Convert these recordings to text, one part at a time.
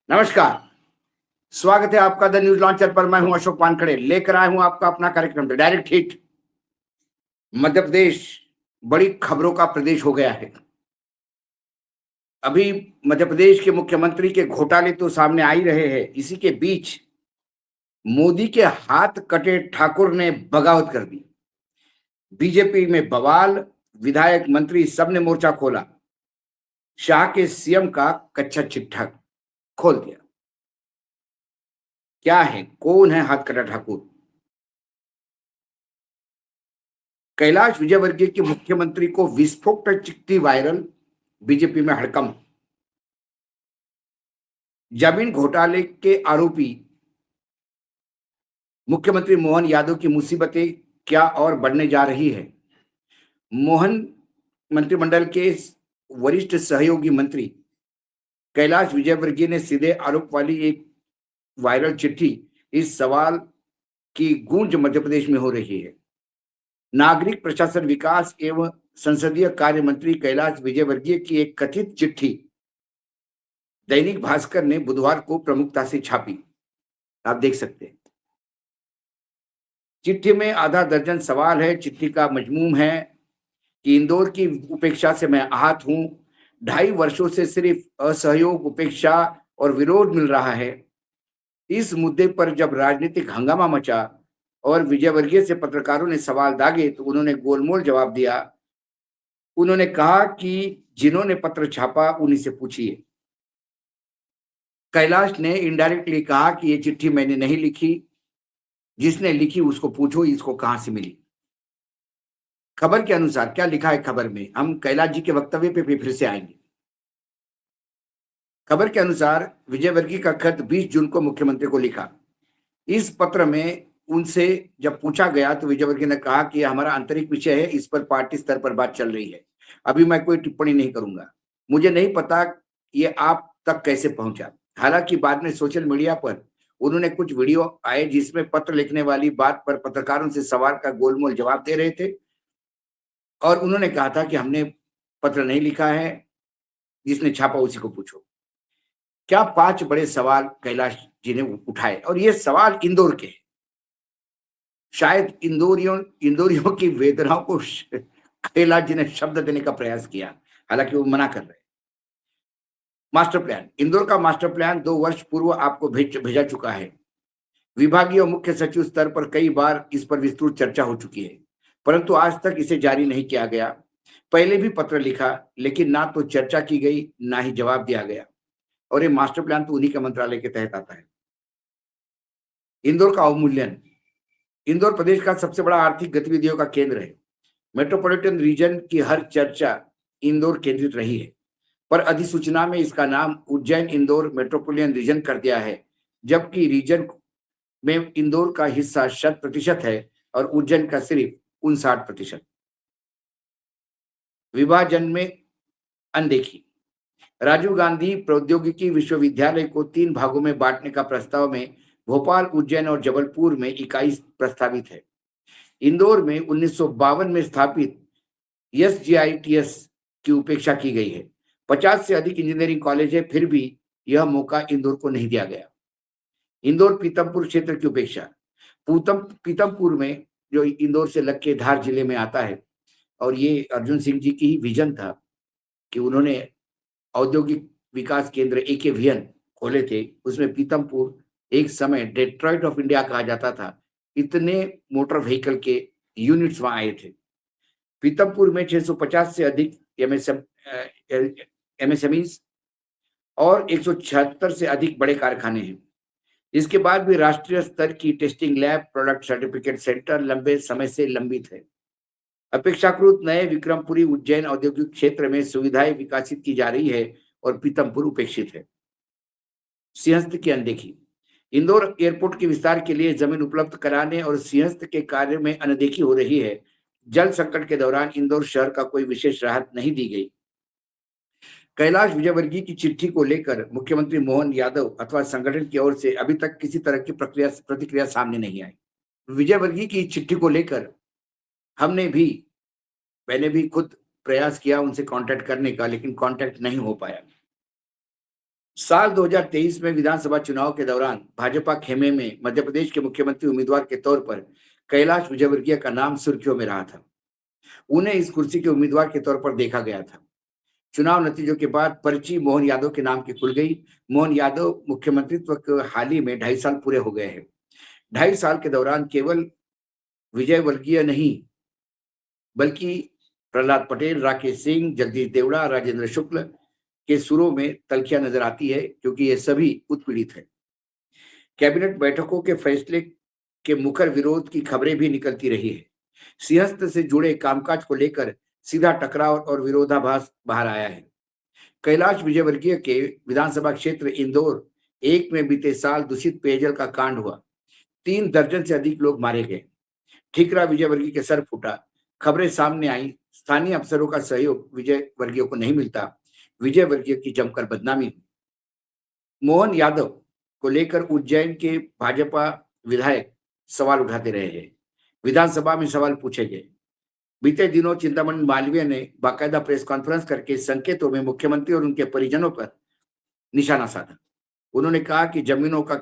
नमस्कार। स्वागत है आपका द न्यूज लॉन्चर पर। मैं हूं अशोक वानखड़े, लेकर आया हूं आपका अपना कार्यक्रम the direct hit. Madhya Pradesh बड़ी खबरों का प्रदेश हो गया है। अभी मध्य प्रदेश के मुख्यमंत्री के घोटाले तो सामने आ ही रहे हैं। इसी के बीच मोदी के हाथ कटे ठाकुर ने बगावत कर दी। बीजेपी में बवाल, विधायक मंत्री सबने मोर्चा खोला। शाह के सीएम का कच्चा चिट्ठा खोल दिया। क्या है, कौन है हाथ कटा ठाकुर? कैलाश विजयवर्गीय के मुख्यमंत्री को विस्फोट चिट्ठी वायरल, बीजेपी में हड़कंप। जमीन घोटाले के आरोपी मुख्यमंत्री मोहन यादव की मुसीबतें क्या और बढ़ने जा रही है। मोहन मंत्रिमंडल के वरिष्ठ सहयोगी मंत्री कैलाश विजयवर्गीय ने सीधे आरोप वाली एक वायरल चिट्ठी, इस सवाल की गूंज मध्य प्रदेश में हो रही है। नागरिक प्रशासन विकास एवं संसदीय कार्य मंत्री कैलाश विजयवर्गीय की एक कथित चिट्ठी दैनिक भास्कर ने बुधवार को प्रमुखता से छापी। आप देख सकते हैं चिट्ठी में आधा दर्जन सवाल है। चिट्ठी का मजमून है कि इंदौर की उपेक्षा से मैं आहत हूं। 2.5 वर्षों से सिर्फ असहयोग, उपेक्षा और विरोध मिल रहा है। इस मुद्दे पर जब राजनीतिक हंगामा मचा और विजयवर्गीय से पत्रकारों ने सवाल दागे तो उन्होंने गोलमोल जवाब दिया। उन्होंने कहा कि जिन्होंने पत्र छापा उन्हीं से पूछिए। कैलाश ने इनडायरेक्टली कहा कि ये चिट्ठी मैंने नहीं लिखी, जिसने लिखी उसको पूछो इसको कहां से मिली। खबर के अनुसार क्या लिखा है खबर में, हम कैलाश जी के वक्तव्य पे भी फिर से आएंगे। खबर के अनुसार विजयवर्गीय का खत 20 जून को मुख्यमंत्री को लिखा। इस पत्र में उनसे जब पूछा गया तो विजयवर्गीय ने कहा कि हमारा आंतरिक विषय है, इस पर पार्टी स्तर पर बात चल रही है, अभी मैं कोई टिप्पणी नहीं करूंगा। मुझे नहीं पता ये आप तक कैसे पहुंचा। हालांकि बाद में सोशल मीडिया पर उन्होंने कुछ वीडियो आए जिसमें पत्र लिखने वाली बात पर पत्रकारों से सवाल का गोलमोल जवाब दे रहे थे और उन्होंने कहा था कि हमने पत्र नहीं लिखा है, जिसने छापा उसी को पूछो। क्या 5 बड़े सवाल कैलाश जी ने उठाए और ये सवाल इंदौर के हैं। शायद इंदौरियों की वेदनाओं को कैलाश जी ने शब्द देने का प्रयास किया, हालांकि वो मना कर रहे। मास्टर प्लान, इंदौर का मास्टर प्लान 2 वर्ष पूर्व आपको भेजा चुका है। विभागीय और मुख्य सचिव स्तर पर कई बार इस पर विस्तृत चर्चा हो चुकी है, परंतु आज तक इसे जारी नहीं किया गया। पहले भी पत्र लिखा, लेकिन ना तो चर्चा की गई ना ही जवाब दिया गया, और ये मास्टर प्लान तो उन्हीं के मंत्रालय के तहत आता है। इंदौर का अवमूल्यन, इंदौर प्रदेश का सबसे बड़ा आर्थिक गतिविधियों का केंद्र है। मेट्रोपॉलिटन रीजन की हर चर्चा इंदौर केंद्रित रही है, पर अधिसूचना में इसका नाम उज्जैन इंदौर मेट्रोपॉलिटन रीजन कर दिया है, जबकि रीजन में इंदौर का हिस्सा 100% है और उज्जैन का सिर्फ 59%। विभाजन में अनदेखी, राजीव गांधी प्रौद्योगिकी विश्वविद्यालय को 3 भागों में बांटने का प्रस्ताव में भोपाल, उज्जैन और जबलपुर में इकाई प्रस्तावित है। इंदौर में 1952 में स्थापित एसजीआईटीएस की उपेक्षा की गई है। 50 से अधिक इंजीनियरिंग कॉलेज है, फिर भी यह मौका इंदौर को नहीं दिया गया। इंदौर पीतमपुर क्षेत्र की उपेक्षा, पीतमपुर में जो इंदौर से लग के धार जिले में आता है, और ये अर्जुन सिंह जी की ही विजन था कि उन्होंने औद्योगिक विकास केंद्र एकेवीएन खोले थे। उसमें पीतमपुर एक समय डेट्रॉइट ऑफ इंडिया कहा जाता था, इतने मोटर व्हीकल के यूनिट्स वहां आए थे। पीतमपुर में 650 से अधिक एमएसएमईज और 176 से अधिक बड़े कारखाने हैं। इसके बाद भी राष्ट्रीय स्तर की testing lab, product certificate centre लंबे समय से लंबित है। अपेक्षाकृत नए विक्रमपुरी उज्जैन औद्योगिक क्षेत्र में सुविधाएं विकसित की जा रही है और पीतमपुर उपेक्षित है। सिंहस्थ की अनदेखी, इंदौर एयरपोर्ट के विस्तार के लिए जमीन उपलब्ध कराने और सिंहस्थ के कार्य में अनदेखी हो रही है। जल संकट के दौरान इंदौर शहर का कोई विशेष राहत नहीं दी गई। कैलाश विजयवर्गीय की चिट्ठी को लेकर मुख्यमंत्री मोहन यादव अथवा संगठन की ओर से अभी तक किसी तरह की प्रतिक्रिया सामने नहीं आई। विजयवर्गीय की चिट्ठी को लेकर मैंने भी खुद प्रयास किया उनसे कांटेक्ट करने का, लेकिन कांटेक्ट नहीं हो पाया। साल 2023 में विधानसभा चुनाव के दौरान भाजपा खेमे में मध्य प्रदेश के मुख्यमंत्री उम्मीदवार के तौर पर कैलाश विजयवर्गीय का नाम सुर्खियों में रहा था। उन्हें इस कुर्सी के उम्मीदवार के तौर पर देखा गया था। चुनाव नतीजों के बाद पर्ची मोहन यादव के नाम की खुल गई। मोहन यादव मुख्यमंत्रित्व के हाल ही में 2.5 साल पूरे हो गए हैं। 2.5 साल के दौरान केवल विजयवर्गीय नहीं, बल्कि प्रहलाद पटेल, राकेश सिंह, जगदीश देवड़ा, राजेंद्र शुक्ल के सुरों में तल्खियां नजर आती है, क्योंकि ये सभी उत्पीड़ित हैं। कैबिनेट बैठकों के फैसले के मुखर विरोध की खबरें भी निकलती रही है। सिंहस्थ से जुड़े कामकाज को लेकर सीधा टकराव और विरोधाभास बाहर आया है। कैलाश विजयवर्गीय के विधानसभा क्षेत्र इंदौर एक में बीते साल दूषित पेयजल का कांड हुआ। 3 दर्जन से अधिक लोग मारे गए। ठीकरा विजयवर्गीय के सर फूटा। खबरें सामने आई। स्थानीय अफसरों का सहयोग विजयवर्गीय को नहीं मिलता। विजयवर्गीय की जमकर बदनामी हुई। मोहन यादव को लेकर उज्जैन के भाजपा विधायक सवाल उठाते रहे हैं। विधानसभा में सवाल पूछे गए। बीते दिनों चिंतामणि मालवीय ने बाकायदा प्रेस कॉन्फ्रेंस करके संकेतों में मुख्यमंत्री और उनके परिजनों पर निशाना साधा। उन्होंने कहा कि जमीनों का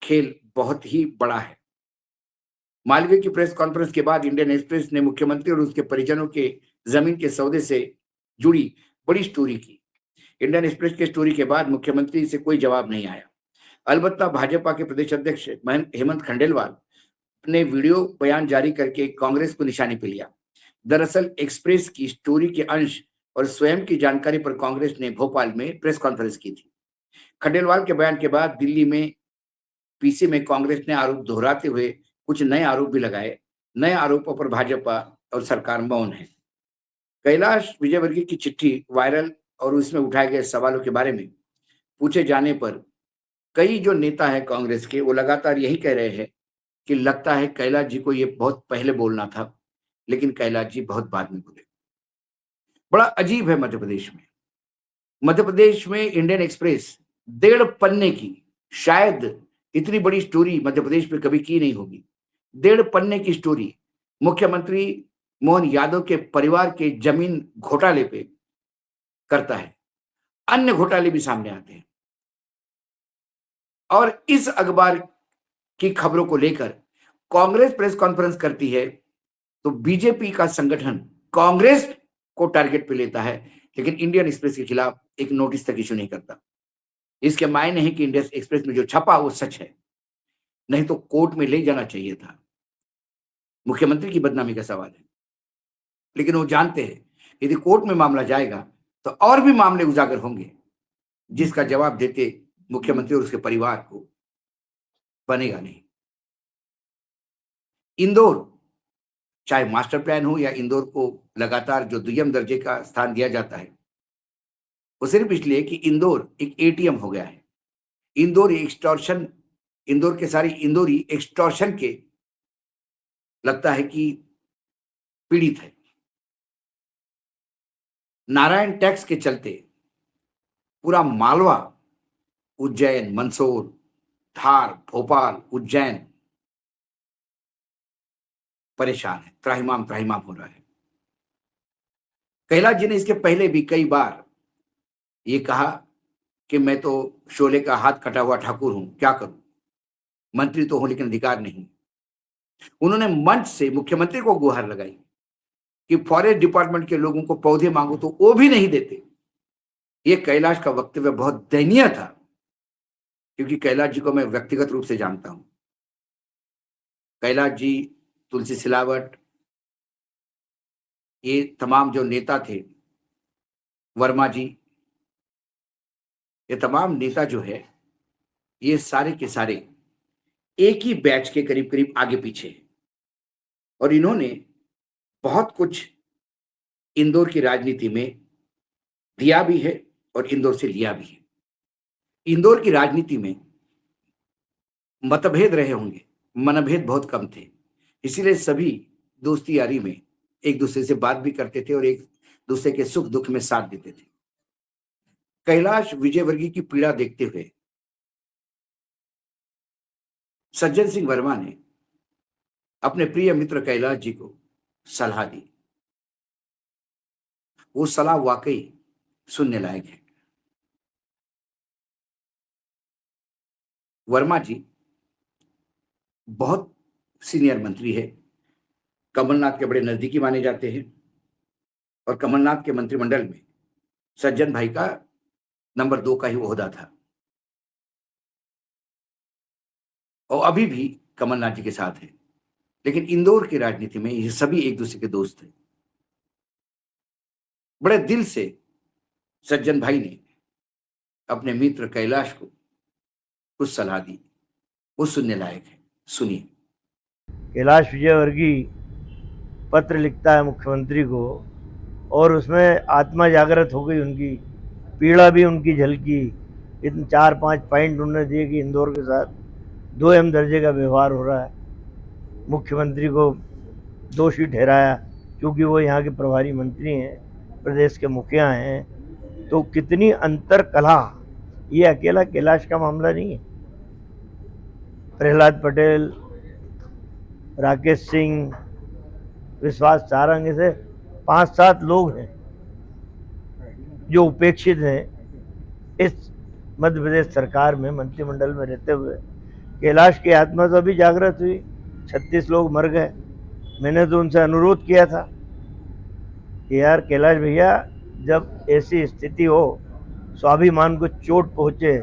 खेल बहुत ही बड़ा है। मालवीय की प्रेस कॉन्फ्रेंस के बाद इंडियन एक्सप्रेस ने मुख्यमंत्री और उसके परिजनों के जमीन के सौदे से जुड़ी बड़ी स्टोरी की। इंडियन एक्सप्रेस के स्टोरी के बाद मुख्यमंत्री से कोई जवाब नहीं आया। अलबत्ता भाजपा के प्रदेश अध्यक्ष हेमंत खंडेलवाल ने वीडियो बयान जारी करके कांग्रेस को निशाने पर लिया। दरअसल एक्सप्रेस की स्टोरी के अंश और स्वयं की जानकारी पर कांग्रेस ने भोपाल में प्रेस कॉन्फ्रेंस की थी। खंडेलवाल के बयान के बाद दिल्ली में पीसी में कांग्रेस ने आरोप दोहराते हुए कुछ नए आरोप भी लगाए। नए आरोपों पर भाजपा और सरकार मौन है। कैलाश विजयवर्गीय की चिट्ठी वायरल और उसमें उठाए गए सवालों के बारे में पूछे जाने पर कई जो नेता है कांग्रेस के, वो लगातार यही कह रहे हैं कि लगता है कैलाश जी को ये बहुत पहले बोलना था, लेकिन कैलाश जी बहुत बाद में बोले। बड़ा अजीब है मध्य प्रदेश में। मध्य प्रदेश में इंडियन एक्सप्रेस 1.5 पन्ने की, शायद इतनी बड़ी स्टोरी मध्य प्रदेश में कभी की नहीं होगी। 1.5 पन्ने की स्टोरी मुख्यमंत्री मोहन यादव के परिवार के जमीन घोटाले पे करता है। अन्य घोटाले भी सामने आते हैं और इस अखबार की खबरों को लेकर कांग्रेस प्रेस कॉन्फ्रेंस करती है तो बीजेपी का संगठन कांग्रेस को टारगेट पे लेता है, लेकिन इंडियन एक्सप्रेस के खिलाफ एक नोटिस तक इश्यू नहीं करता। इसके मायने है कि इंडियन एक्सप्रेस में जो छपा वो सच है, नहीं तो कोर्ट में ले जाना चाहिए था। मुख्यमंत्री की बदनामी का सवाल है, लेकिन वो जानते हैं यदि कोर्ट में मामला जाएगा तो और भी मामले उजागर होंगे, जिसका जवाब देते मुख्यमंत्री और उसके परिवार को बनेगा नहीं। इंदौर, चाहे मास्टर प्लान हो या इंदौर को लगातार जो दुय्यम दर्जे का स्थान दिया जाता है, वो सिर्फ इसलिए कि इंदौर एक एटीएम हो गया है। इंदौर एक्सटॉर्शन, इंदौर के सारे इंदौरी एक्सटॉर्शन के लगता है कि पीड़ित है। नारायण टैक्स के चलते पूरा मालवा, उज्जैन, मंदसौर, धार, भोपाल, उज्जैन परेशान है, त्राहिमाम त्राहिमाम हो रहा है। कैलाश जी ने इसके पहले भी कई बार ये कहा कि मैं तो शोले का हाथ कटा हुआ ठाकुर हूं, क्या करूं, मंत्री तो हूं लेकिन अधिकार नहीं। उन्होंने मंच से मुख्यमंत्री को गुहार लगाई कि फॉरेस्ट डिपार्टमेंट के लोगों को पौधे मांगो तो वो भी नहीं देते। ये कैलाश का वक्तव्य बहुत दयनीय था, क्योंकि कैलाश जी को मैं व्यक्तिगत रूप से जानता हूं। कैलाश जी, तुलसी सिलावट, ये तमाम जो नेता थे, वर्मा जी, ये तमाम नेता जो है, ये सारे के सारे एक ही बैच के करीब करीब आगे पीछे हैं। और इन्होंने बहुत कुछ इंदौर की राजनीति में दिया भी है और इंदौर से लिया भी है। इंदौर की राजनीति में मतभेद रहे होंगे, मनभेद बहुत कम थे, इसीलिए सभी दोस्ती यारी में एक दूसरे से बात भी करते थे और एक दूसरे के सुख दुख में साथ देते थे। कैलाश विजयवर्गीय की पीड़ा देखते हुए सज्जन सिंह वर्मा ने अपने प्रिय मित्र कैलाश जी को सलाह दी। वो सलाह वाकई सुनने लायक है। वर्मा जी बहुत सीनियर मंत्री है, कमलनाथ के बड़े नजदीकी माने जाते हैं और कमलनाथ के मंत्रिमंडल में सज्जन भाई का नंबर 2 का ही ओहदा था और अभी भी कमलनाथ जी के साथ है। लेकिन इंदौर की राजनीति में ये सभी एक दूसरे के दोस्त थे। बड़े दिल से सज्जन भाई ने अपने मित्र कैलाश को कुछ सलाह दी, वो सुनने लायक है, सुनिए। कैलाश विजयवर्गीय पत्र लिखता है मुख्यमंत्री को और उसमें आत्मा जागृत हो गई, उनकी पीड़ा भी उनकी झलकी। इतने 4-5 पॉइंट उन्होंने दिए कि इंदौर के साथ 2M दर्जे का व्यवहार हो रहा है। मुख्यमंत्री को दोषी ठहराया क्योंकि वो यहाँ के प्रभारी मंत्री हैं, प्रदेश के मुखिया हैं। तो कितनी अंतर कला, ये अकेला कैलाश का मामला नहीं है। प्रहलाद पटेल, राकेश सिंह, विश्वास सारंग, ऐसे 5-7 लोग हैं जो उपेक्षित हैं इस मध्य प्रदेश सरकार में मंत्रिमंडल में रहते हुए। कैलाश की आत्मा तो अभी जागृत हुई, 36 लोग मर गए। मैंने तो उनसे अनुरोध किया था कि यार कैलाश भैया, जब ऐसी स्थिति हो, स्वाभिमान को चोट पहुंचे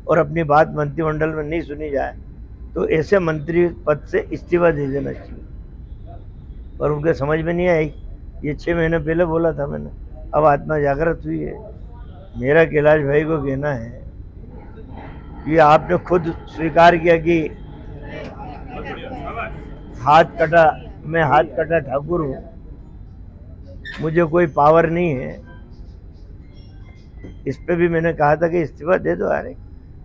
और अपनी बात मंत्रिमंडल में नहीं सुनी जाए, तो ऐसे मंत्री पद से इस्तीफा दे देना चाहिए। पर उनके समझ में नहीं आई। ये 6 महीने पहले बोला था मैंने, अब आत्मा जागृत हुई है। मेरा कैलाश भाई को कहना है कि आपने खुद स्वीकार किया कि मैं हाथ कटा ठाकुर हूँ, मुझे कोई पावर नहीं है। इस पे भी मैंने कहा था कि इस्तीफा दे दो यार,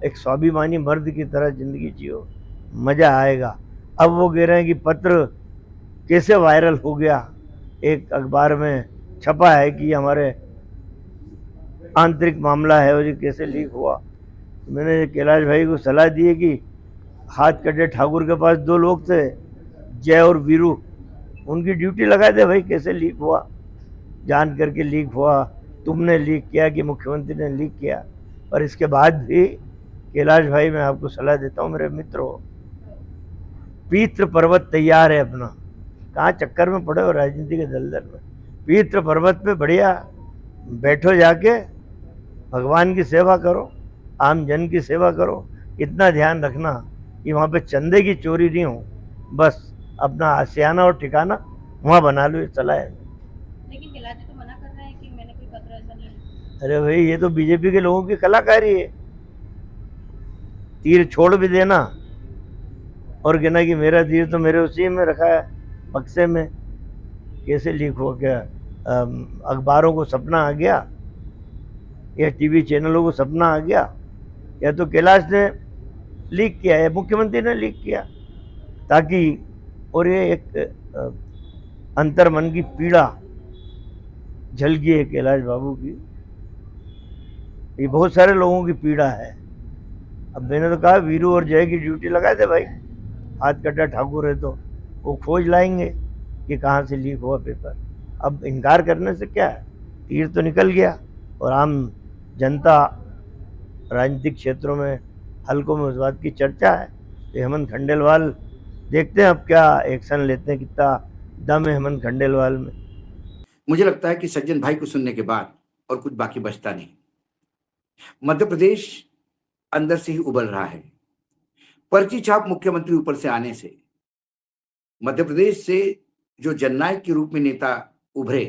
एक स्वाभिमानी मर्द की तरह जिंदगी जियो, मजा आएगा। अब वो कह रहे हैं कि पत्र कैसे वायरल हो गया, एक अखबार में छपा है कि हमारे आंतरिक मामला है और ये कैसे लीक हुआ। मैंने कैलाश भाई को सलाह दी है कि हाथ कटे ठाकुर के पास 2 लोग थे, जय और वीरू, उनकी ड्यूटी लगा दे भाई। कैसे लीक हुआ, जान करके लीक हुआ, तुमने लीक किया कि मुख्यमंत्री ने लीक किया। और इसके बाद भी कैलाश भाई, मैं आपको सलाह देता हूँ मेरे मित्रों, पीत्र पर्वत तैयार है अपना, कहाँ चक्कर में पड़े हो राजनीति के दलदल में। पीत्र पर्वत पे बढ़िया बैठो, जाके भगवान की सेवा करो, आम जन की सेवा करो। इतना ध्यान रखना कि वहाँ पे चंदे की चोरी नहीं हो, बस अपना आशियाना और ठिकाना वहाँ बना लो। ये सलाह है। लेकिन कैलाश जी तो मना कर रहे हैं कि मैंने कोई पत्र ऐसा नहीं है। अरे भाई, ये तो बीजेपी के लोगों की कलाकारी है, तीर छोड़ भी देना और कहना कि मेरा तीर तो मेरे उसी में रखा है, बक्से में। कैसे लीक हो गया? अखबारों को सपना आ गया या टीवी चैनलों को सपना आ गया, या तो कैलाश ने लीक किया या मुख्यमंत्री ने लीक किया, ताकि और ये एक अंतर्मन की पीड़ा झलकी है कैलाश बाबू की। ये बहुत सारे लोगों की पीड़ा है। अब मैंने तो कहा वीरू और जय की ड्यूटी लगा दे भाई, हाथ कटा ठाकुर है तो वो खोज लाएंगे कि कहाँ से लीक हुआ पेपर। अब इनकार करने से क्या है, तीर तो निकल गया और आम जनता राजनीतिक क्षेत्रों में हल्कों में उस बात की चर्चा है। तो हेमंत खंडेलवाल, देखते हैं अब क्या एक्शन लेते हैं, कितना दम है हेमंत खंडेलवाल में। मुझे लगता है कि सज्जन भाई को सुनने के बाद और कुछ बाकी बचता नहीं। मध्य प्रदेश अंदर से ही उबल रहा है। पर्ची छाप मुख्यमंत्री ऊपर से आने से मध्य प्रदेश से जो जननायक के रूप में नेता उभरे,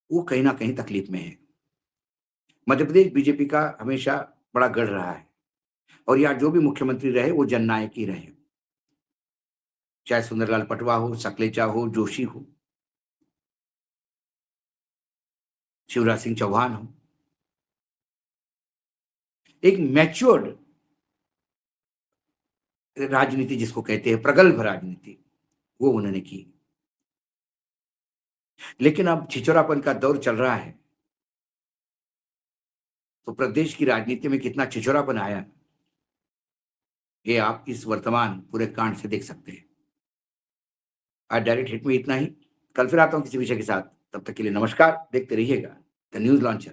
वो कहीं ना कहीं तकलीफ में है। मध्य प्रदेश बीजेपी का हमेशा बड़ा गढ़ रहा है और यहाँ जो भी मुख्यमंत्री रहे वो जननायक ही रहे, चाहे सुंदरलाल पटवा हो, सकलेचा हो, जोशी हो, शिवराज सिंह चौहान हो। एक मैच्योर्ड राजनीति जिसको कहते हैं, प्रगल्भ राजनीति, वो उन्होंने की। लेकिन अब छिछोरापन का दौर चल रहा है, तो प्रदेश की राजनीति में कितना छिछोरापन आया, ये आप इस वर्तमान पूरे कांड से देख सकते हैं। आज डायरेक्ट हिट में इतना ही। कल फिर आता हूं किसी विषय के साथ। तब तक के लिए नमस्कार। देखते रहिएगा द न्यूज लॉन्चर।